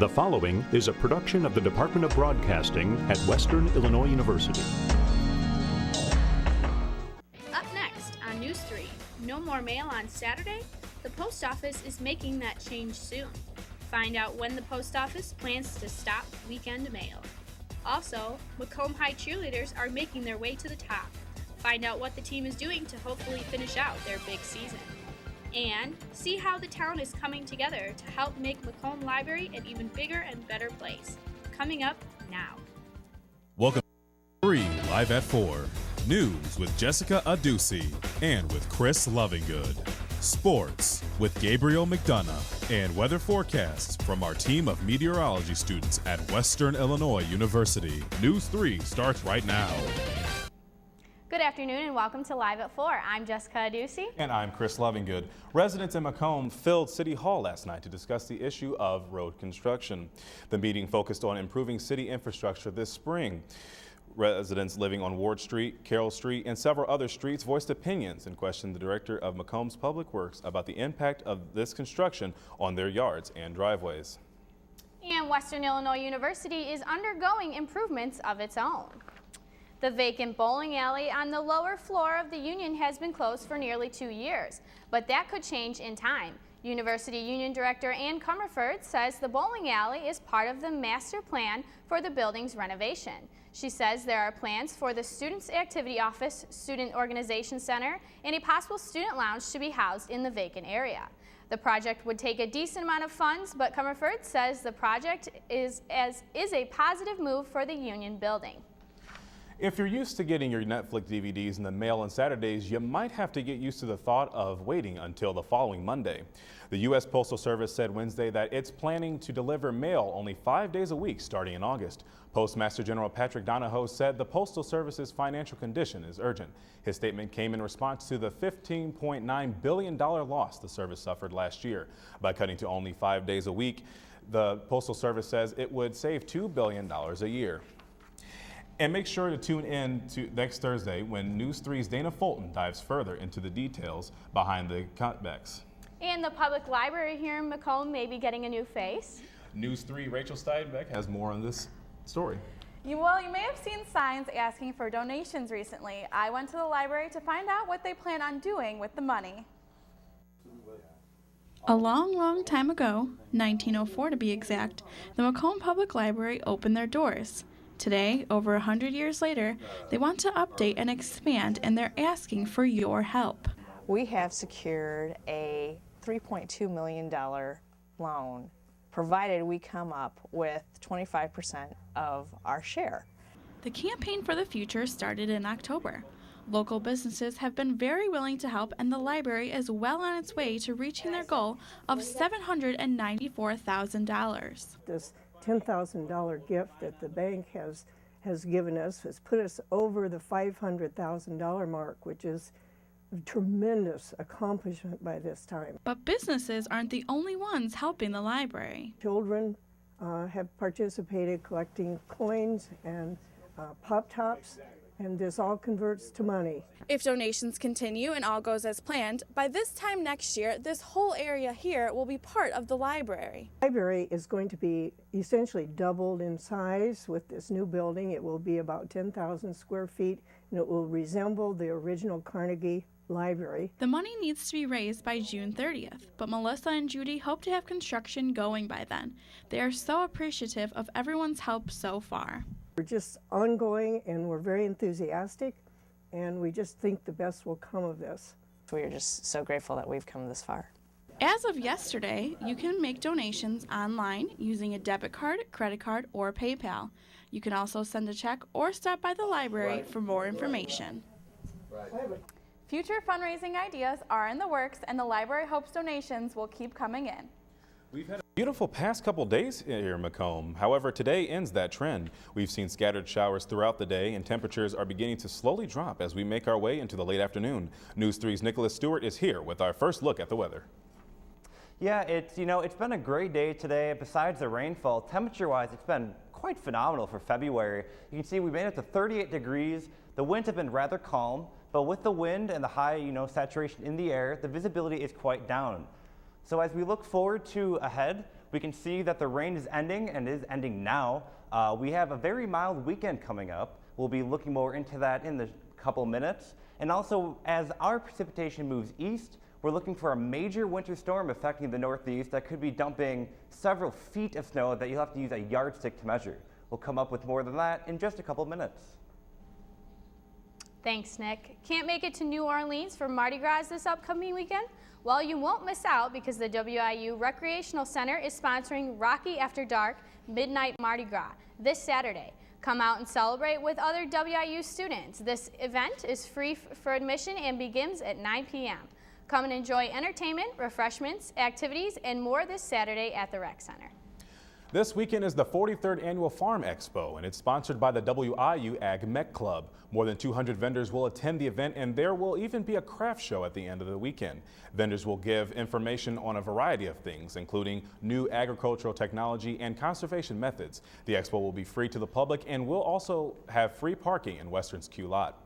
The following is a production of the Department of Broadcasting at Western Illinois University. Up next on News 3, no more mail on Saturday? The post office is making that change soon. Find out when the post office plans to stop weekend mail. Also, Macomb High cheerleaders are making their way to the top. Find out what the team is doing to hopefully finish out their big season. And see how the town is coming together to help make Macomb Library an even bigger and better place. Coming up now. Welcome to 3 Live at 4. News with Jessica Adduci and with Chris Lovingood. Sports with Gabriel McDonagh and weather forecasts from our team of meteorology students at Western Illinois University. News 3 starts right now. Good afternoon and welcome to Live at 4. I'm Jessica Adduci. And I'm Chris Lovingood. Residents in Macomb filled City Hall last night to discuss the issue of road construction. The meeting focused on improving city infrastructure this spring. Residents living on Ward Street, Carroll Street, and several other streets voiced opinions and questioned the director of Macomb's Public Works about the impact of this construction on their yards and driveways. And Western Illinois University is undergoing improvements of its own. The vacant bowling alley on the lower floor of the Union has been closed for nearly 2 years, but that could change in time. University Union Director Ann Comerford says the bowling alley is part of the master plan for the building's renovation. She says there are plans for the Students Activity Office, Student Organization Center, and a possible student lounge to be housed in the vacant area. The project would take a decent amount of funds, but Comerford says the project is a positive move for the Union building. If you're used to getting your Netflix DVDs in the mail on Saturdays, you might have to get used to the thought of waiting until the following Monday. The U.S. Postal Service said Wednesday that it's planning to deliver mail only 5 days a week starting in August. Postmaster General Patrick Donahoe said the Postal Service's financial condition is urgent. His statement came in response to the $15.9 billion loss the service suffered last year. By cutting to only 5 days a week, the Postal Service says it would save $2 billion a year. And make sure to tune in to next Thursday when News 3's Dana Fulton dives further into the details behind the cutbacks. And the public library here in Macomb may be getting a new face. News 3 Rachel Steinbeck has more on this story. You may have seen signs asking for donations recently. I went to the library to find out what they plan on doing with the money. A long time ago, 1904 to be exact, the Macomb Public Library opened their doors. Today, over 100 years later, they want to update and expand, and they're asking for your help. We have secured a $3.2 million loan, provided we come up with 25% of our share. The campaign for the future started in October. Local businesses have been very willing to help, and the library is well on its way to reaching their goal of $794,000. This $10,000 gift that the bank has given us has put us over the $500,000 mark, which is a tremendous accomplishment by this time. But businesses aren't the only ones helping the library. Children have participated collecting coins and pop-tops, and this all converts to money. If donations continue and all goes as planned, by this time next year, this whole area here will be part of the library. The library is going to be essentially doubled in size with this new building. It will be about 10,000 square feet, and it will resemble the original Carnegie Library. The money needs to be raised by June 30th, but Melissa and Judy hope to have construction going by then. They are so appreciative of everyone's help so far. We're just ongoing, and we're very enthusiastic, and we just think the best will come of this. We are just so grateful that we've come this far. As of yesterday, you can make donations online using a debit card, credit card, or PayPal. You can also send a check or stop by the library for more information. Future fundraising ideas are in the works, and the library hopes donations will keep coming in. We've had a beautiful past couple days here in Macomb. However, today ends that trend. We've seen scattered showers throughout the day, and temperatures are beginning to slowly drop as we make our way into the late afternoon. News 3's Nicholas Stewart is here with our first look at the weather. Yeah, it's been a great day today. Besides the rainfall, temperature-wise, it's been quite phenomenal for February. You can see we made it to 38 degrees. The winds have been rather calm, but with the wind and the high, saturation in the air, the visibility is quite down. So as we look forward to ahead, We can see that the rain is ending and is ending now. We have a very mild weekend coming up. We'll be looking more into that in a couple minutes. And also, as our precipitation moves east, we're looking for a major winter storm affecting the Northeast that could be dumping several feet of snow that you'll have to use a yardstick to measure. We'll come up with more than that in just a couple minutes. Thanks, Nick. Can't make it to New Orleans for Mardi Gras this upcoming weekend? Well, you won't miss out because the WIU Recreational Center is sponsoring Rocky After Dark Midnight Mardi Gras this Saturday. Come out and celebrate with other WIU students. This event is free for admission and begins at 9 p.m. Come and enjoy entertainment, refreshments, activities, and more this Saturday at the Rec Center. This weekend is the 43rd Annual Farm Expo, and it's sponsored by the WIU Ag Mech Club. More than 200 vendors will attend the event, and there will even be a craft show at the end of the weekend. Vendors will give information on a variety of things, including new agricultural technology and conservation methods. The expo will be free to the public and will also have free parking in Western's Q lot.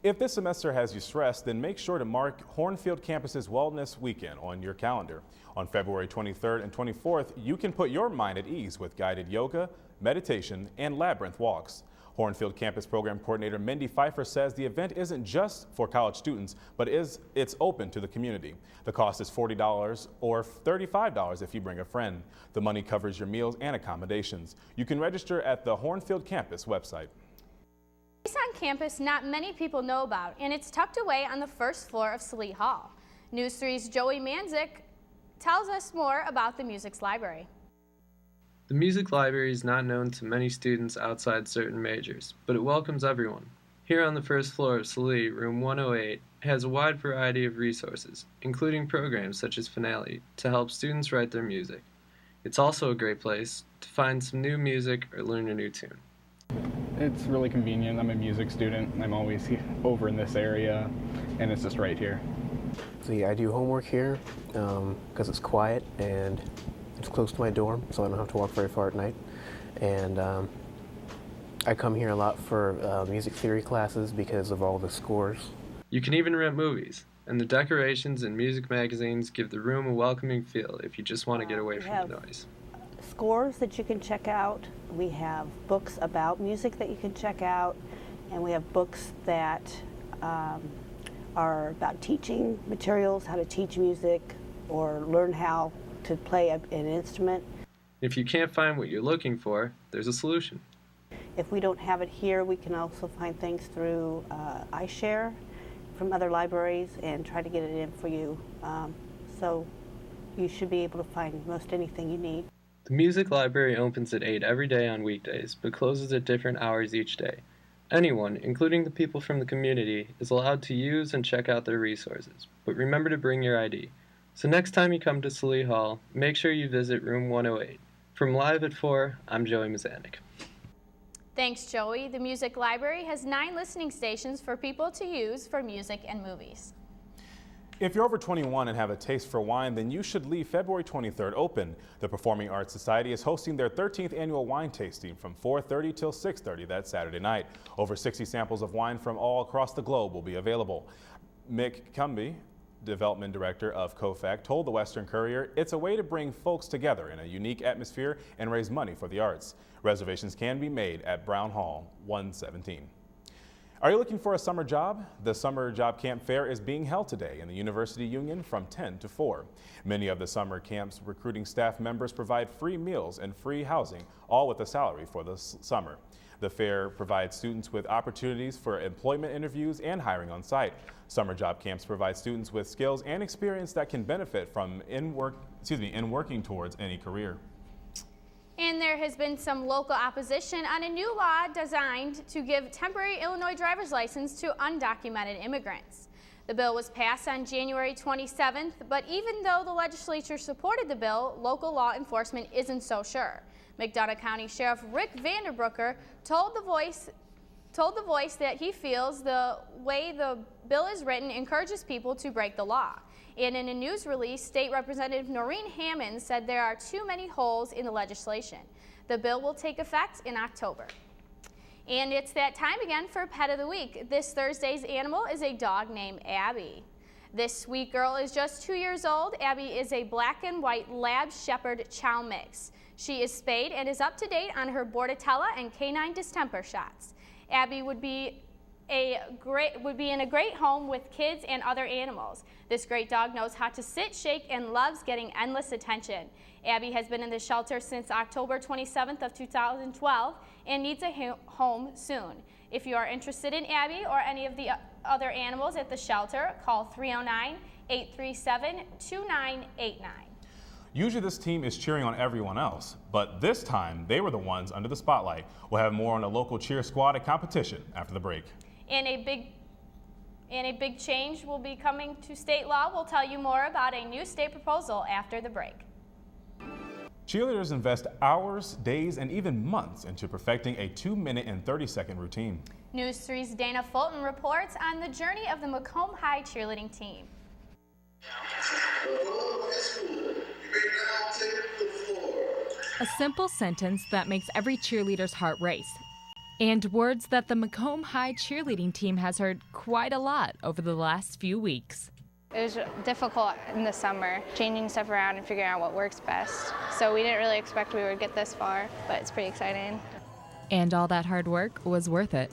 If this semester has you stressed, then make sure to mark Hornfield Campus's Wellness Weekend on your calendar. On February 23rd and 24th, you can put your mind at ease with guided yoga, meditation, and labyrinth walks. Hornfield Campus Program Coordinator Mindy Pfeiffer says the event isn't just for college students, but it's open to the community. The cost is $40 or $35 if you bring a friend. The money covers your meals and accommodations. You can register at the Hornfield Campus website. A place on campus not many people know about, and it's tucked away on the first floor of Salit Hall. News 3's Joey Manzik tells us more about the Music's Library. The Music Library is not known to many students outside certain majors, but it welcomes everyone. Here on the first floor of Salit, room 108 has a wide variety of resources, including programs such as Finale, to help students write their music. It's also a great place to find some new music or learn a new tune. It's really convenient. I'm a music student. I'm always over in this area, and it's just right here. See, I do homework here because it's quiet and it's close to my dorm, so I don't have to walk very far at night. And I come here a lot for music theory classes because of all the scores. You can even rent movies, and the decorations and music magazines give the room a welcoming feel if you just want to get away from the noise. Scores that you can check out. We have books about music that you can check out, and we have books that are about teaching materials, how to teach music or learn how to play an instrument. If you can't find what you're looking for, there's a solution. If we don't have it here, we can also find things through iShare from other libraries and try to get it in for you. So you should be able to find most anything you need. The Music Library opens at 8 every day on weekdays, but closes at different hours each day. Anyone, including the people from the community, is allowed to use and check out their resources, but remember to bring your ID. So next time you come to Salit Hall, make sure you visit room 108. From Live at 4, I'm Joey Mazanik. Thanks, Joey. The Music Library has 9 listening stations for people to use for music and movies. If you're over 21 and have a taste for wine, then you should leave February 23rd open. The Performing Arts Society is hosting their 13th annual wine tasting from 4:30 till 6:30 that Saturday night. Over 60 samples of wine from all across the globe will be available. Mick Cumby, Development Director of COFAC, told the Western Courier it's a way to bring folks together in a unique atmosphere and raise money for the arts. Reservations can be made at Brown Hall 117. Are you looking for a summer job? The Summer Job Camp Fair is being held today in the University Union from 10 to 4. Many of the summer camp's recruiting staff members provide free meals and free housing, all with a salary for the summer. The fair provides students with opportunities for employment interviews and hiring on site. Summer job camps provide students with skills and experience that can benefit from in working towards any career. And there has been some local opposition on a new law designed to give temporary Illinois driver's license to undocumented immigrants. The bill was passed on January 27th, but even though the legislature supported the bill, local law enforcement isn't so sure. McDonough County Sheriff Rick Vanderbrooker told the Voice that he feels the way the bill is written encourages people to break the law. And in a news release, State Representative Noreen Hammond said there are too many holes in the legislation. The bill will take effect in October. And it's that time again for Pet of the Week. This Thursday's animal is a dog named Abby. This sweet girl is just 2 years old. Abby is a black and white lab shepherd chow mix. She is spayed and is up to date on her Bordetella and canine distemper shots. Abby would be in a great home with kids and other animals. This great dog knows how to sit, shake, and loves getting endless attention. Abby has been in the shelter since October 27th of 2012 and needs a home soon. If you are interested in Abby or any of the other animals at the shelter, call 309-837-2989. Usually this team is cheering on everyone else, but this time they were the ones under the spotlight. We'll have more on the local cheer squad and competition after the break. And a big change will be coming to state law. We'll tell you more about a new state proposal after the break. Cheerleaders invest hours, days, and even months into perfecting a 2-minute and 30-second routine. News 3's Dana Fulton reports on the journey of the Macomb High cheerleading team. A simple sentence that makes every cheerleader's heart race. And words that the Macomb High cheerleading team has heard quite a lot over the last few weeks. It was difficult in the summer, changing stuff around and figuring out what works best. So we didn't really expect we would get this far, but it's pretty exciting. And all that hard work was worth it.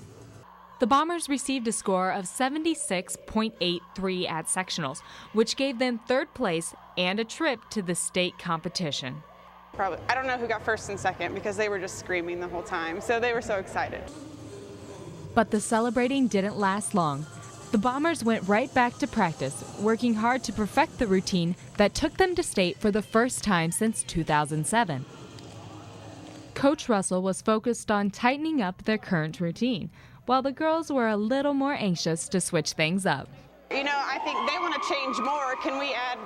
The Bombers received a score of 76.83 at sectionals, which gave them third place and a trip to the state competition. Probably. I don't know who got first and second because they were just screaming the whole time, so they were so excited. But the celebrating didn't last long. The Bombers went right back to practice, working hard to perfect the routine that took them to state for the first time since 2007. Coach Russell was focused on tightening up their current routine, while the girls were a little more anxious to switch things up. You know, I think they want to change more. Can we add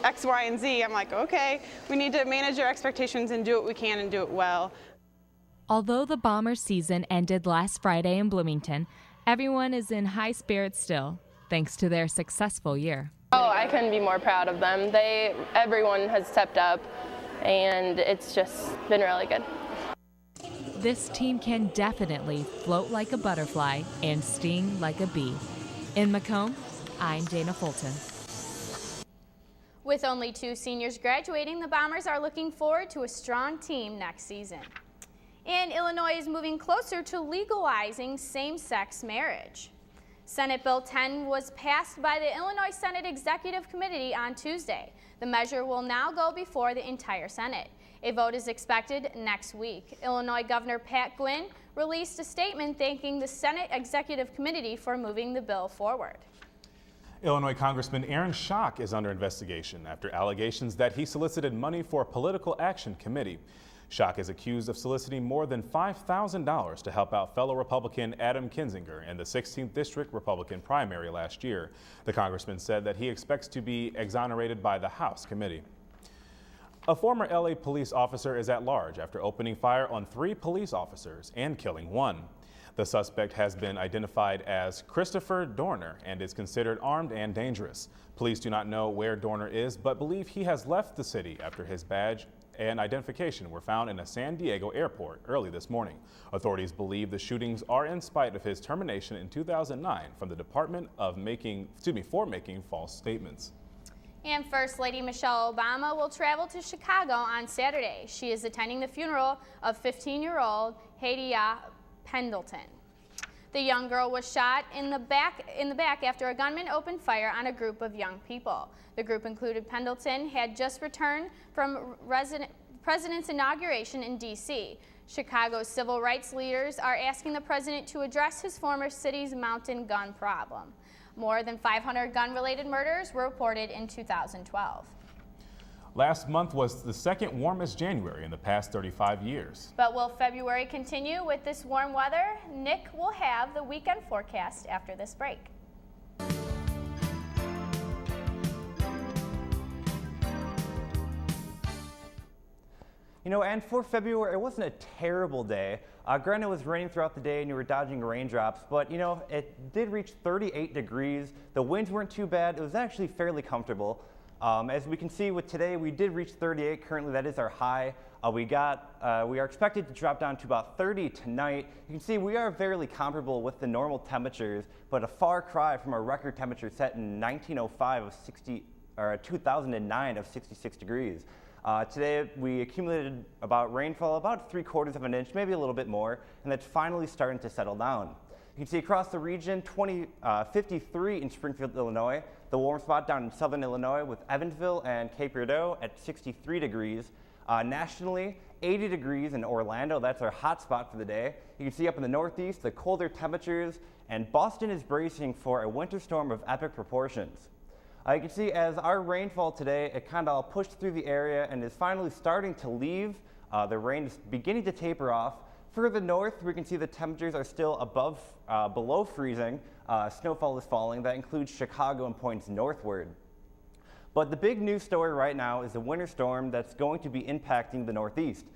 X, Y, and Z? I'm like, okay, we need to manage our expectations and do what we can and do it well. Although the Bombers season ended last Friday in Bloomington, everyone is in high spirits still, thanks to their successful year. Oh, I couldn't be more proud of them. Everyone has stepped up, and it's just been really good. This team can definitely float like a butterfly and sting like a bee. In Macomb, I'm Dana Fulton. With only 2 seniors graduating, the Bombers are looking forward to a strong team next season. And Illinois is moving closer to legalizing same-sex marriage. Senate Bill 10 was passed by the Illinois Senate Executive Committee on Tuesday. The measure will now go before the entire Senate. A vote is expected next week. Illinois Governor Pat Gwinn released a statement thanking the Senate Executive Committee for moving the bill forward. Illinois Congressman Aaron Schock is under investigation after allegations that he solicited money for a political action committee. Schock is accused of soliciting more than $5,000 to help out fellow Republican Adam Kinzinger in the 16th District Republican primary last year. The congressman said that he expects to be exonerated by the House committee. A former LA police officer is at large after opening fire on 3 police officers and killing 1. The suspect has been identified as Christopher Dorner and is considered armed and dangerous. Police do not know where Dorner is, but believe he has left the city after his badge and identification were found in a San Diego airport early this morning. Authorities believe the shootings are in spite of his termination in 2009 from the Department of for making false statements. And First Lady Michelle Obama will travel to Chicago on Saturday. She is attending the funeral of 15-year-old Hadiya Pendelton. The young girl was shot in the back after a gunman opened fire on a group of young people. The group included Pendelton had just returned from president's inauguration in D.C. Chicago's civil rights leaders are asking the president to address his former city's mountain gun problem. More than 500 gun-related murders were reported in 2012. Last month was the second warmest January in the past 35 years. But will February continue with this warm weather? Nick will have the weekend forecast after this break. You know, and for February, it wasn't a terrible day. Granted, it was raining throughout the day and you were dodging raindrops, but you know, it did reach 38 degrees. The winds weren't too bad. It was actually fairly comfortable. As we can see with today, we did reach 38. Currently, that is our high. We are expected to drop down to about 30 tonight. You can see we are fairly comparable with the normal temperatures, but a far cry from our record temperature set in 2009 of 66 degrees. Today we accumulated rainfall about 3/4 of an inch, maybe a little bit more, and that's finally starting to settle down. You can see across the region, 53 in Springfield, Illinois. The warm spot down in southern Illinois with Evansville and Cape Girardeau at 63 degrees. Nationally, 80 degrees in Orlando. That's our hot spot for the day. You can see up in the northeast, the colder temperatures, and Boston is bracing for a winter storm of epic proportions. You can see as our rainfall today, it kind of all pushed through the area and is finally starting to leave. The rain is beginning to taper off. Further north, we can see the temperatures are still below freezing. Snowfall is falling. That includes Chicago and points northward. But the big news story right now is the winter storm that's going to be impacting the Northeast.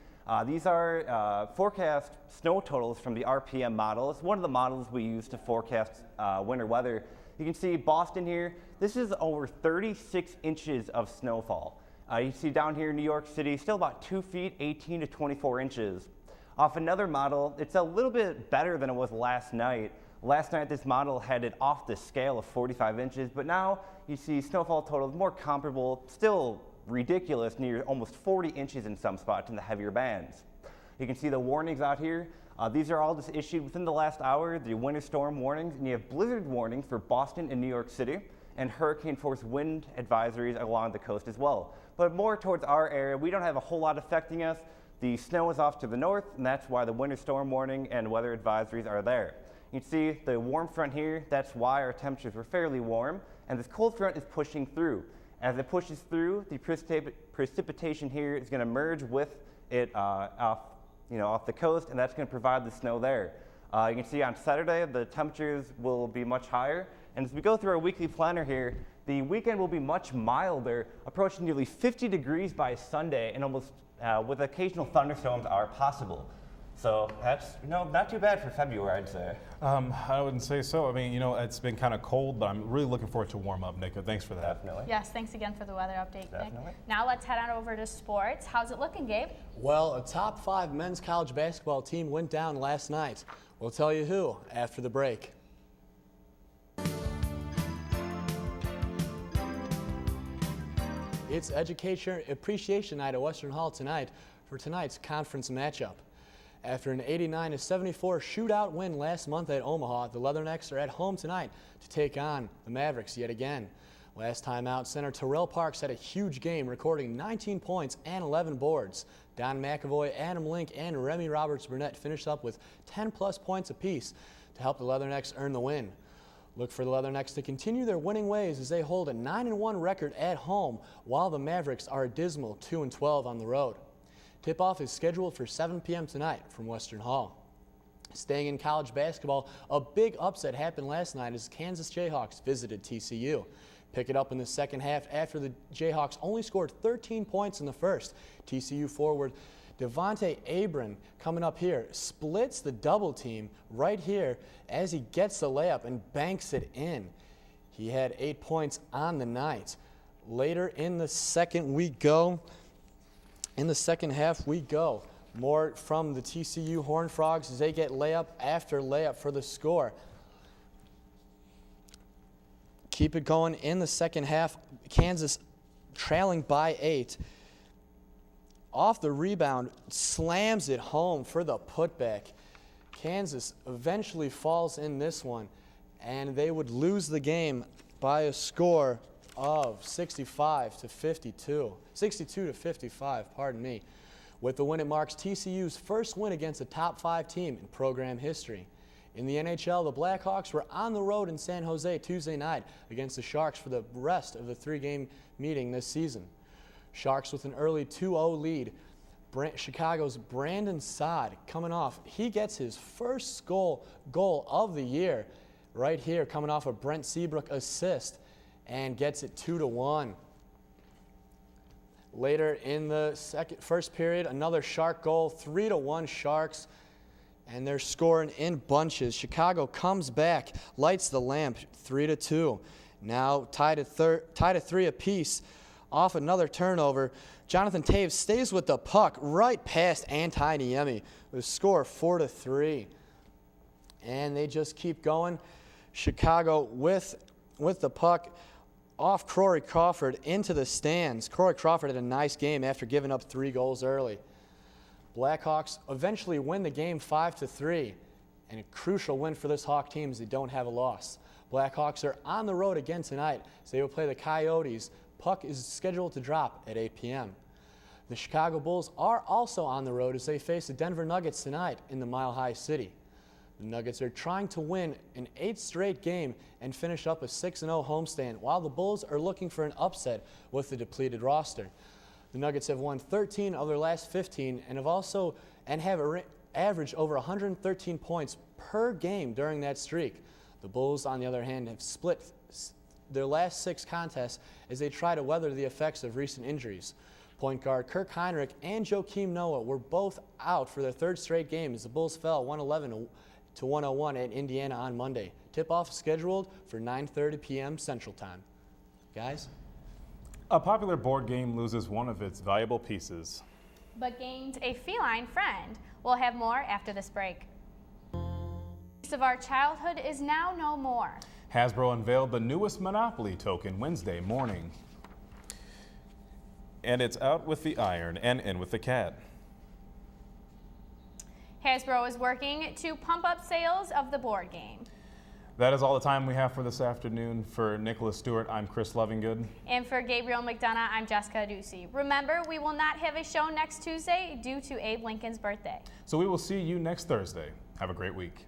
These are forecast snow totals from the RPM model. It's one of the models we use to forecast winter weather. You can see Boston here. This is over 36 inches of snowfall. You see down here in New York City, still about 2 feet, 18 to 24 inches. Off another model, it's a little bit better than it was last night. Last night, this model had it off the scale of 45 inches, but now you see snowfall totals more comparable, still ridiculous, near almost 40 inches in some spots in the heavier bands. You can see the warnings out here. These are all just issued within the last hour, the winter storm warnings, and you have blizzard warnings for Boston and New York City, and hurricane force wind advisories along the coast as well. But more towards our area, we don't have a whole lot affecting us. The snow is off to the north, and that's why the winter storm warning and weather advisories are there. You can see the warm front here. That's why our temperatures were fairly warm, and this cold front is pushing through. As it pushes through, the precipitation here is going to merge with it off the coast, and that's going to provide the snow there. You can see on Saturday the temperatures will be much higher, and as we go through our weekly planner here, the weekend will be much milder, approaching nearly 50 degrees by Sunday, and almost with occasional thunderstorms are possible. So that's not too bad for February, I'd say. I wouldn't say so. I mean, it's been kind of cold, but I'm really looking forward to warm up, Nick. Thanks for that. Definitely. Yes, thanks again for the weather update, Definitely. Nick. Now let's head on over to sports. How's it looking, Gabe? Well, a top 5 men's college basketball team went down last night. We'll tell you who after the break. It's Education Appreciation Night at Western Hall tonight for tonight's conference matchup. After an 89-74 shootout win last month at Omaha, the Leathernecks are at home tonight to take on the Mavericks yet again. Last time out, center Terrell Parks had a huge game, recording 19 points and 11 boards. Don McAvoy, Adam Link, and Remy Roberts-Burnett finished up with 10-plus points apiece to help the Leathernecks earn the win. Look for the Leathernecks to continue their winning ways as they hold a 9-1 record at home, while the Mavericks are a dismal 2-12 on the road. Tip-off is scheduled for 7 p.m. tonight from Western Hall. Staying in college basketball, a big upset happened last night as Kansas Jayhawks visited TCU. Pick it up in the second half after the Jayhawks only scored 13 points in the first. TCU forward Devontae Abram, coming up here, splits the double team right here as he gets the layup and banks it in. He had 8 points on the night. Later in the second half we go. More from the TCU Horned Frogs as they get layup after layup for the score. Keep it going in the second half. Kansas trailing by 8. Off the rebound, slams it home for the putback. Kansas eventually falls in this one, and they would lose the game by a score of 62 to 55, pardon me. With the win, it marks TCU's first win against a top 5 team in program history. In the NHL, the Blackhawks were on the road in San Jose Tuesday night against the Sharks for the rest of the 3-game meeting this season. Sharks with an early 2-0 lead. Chicago's Brandon Saad coming off. He gets his first goal of the year right here, coming off a Brent Seabrook assist, and gets it 2-1. Later in the first period, another Shark goal, 3-1 Sharks, and they're scoring in bunches. Chicago comes back, lights the lamp, 3-2. Now tied at 3 apiece. Off another turnover, Jonathan Taves stays with the puck right past Antiniemi with a score 4-3. And they just keep going. Chicago with the puck off Corey Crawford into the stands. Corey Crawford had a nice game after giving up 3 goals early. Blackhawks eventually win the game 5-3, and a crucial win for this Hawk team as they don't have a loss. Blackhawks are on the road again tonight as they will play the Coyotes. Puck is scheduled to drop at 8 p.m. The Chicago Bulls are also on the road as they face the Denver Nuggets tonight in the Mile High City. The Nuggets are trying to win an 8th straight game and finish up a 6-0 homestand, while the Bulls are looking for an upset with the depleted roster. The Nuggets have won 13 of their last 15 and have averaged over 113 points per game during that streak. The Bulls, on the other hand, have split their last 6 contests as they try to weather the effects of recent injuries. Point guard Kirk Heinrich and Joakim Noah were both out for their 3rd straight game as the Bulls fell 111-101 at Indiana on Monday. Tip-off is scheduled for 9:30 p.m. Central Time. Guys? A popular board game loses one of its valuable pieces, but gains a feline friend. We'll have more after this break. Piece of our childhood is now no more. Hasbro unveiled the newest Monopoly token Wednesday morning. And it's out with the iron and in with the cat. Hasbro is working to pump up sales of the board game. That is all the time we have for this afternoon. For Nicholas Stewart, I'm Chris Lovingood. And for Gabriel McDonagh, I'm Jessica Adduci. Remember, we will not have a show next Tuesday due to Abe Lincoln's birthday. So we will see you next Thursday. Have a great week.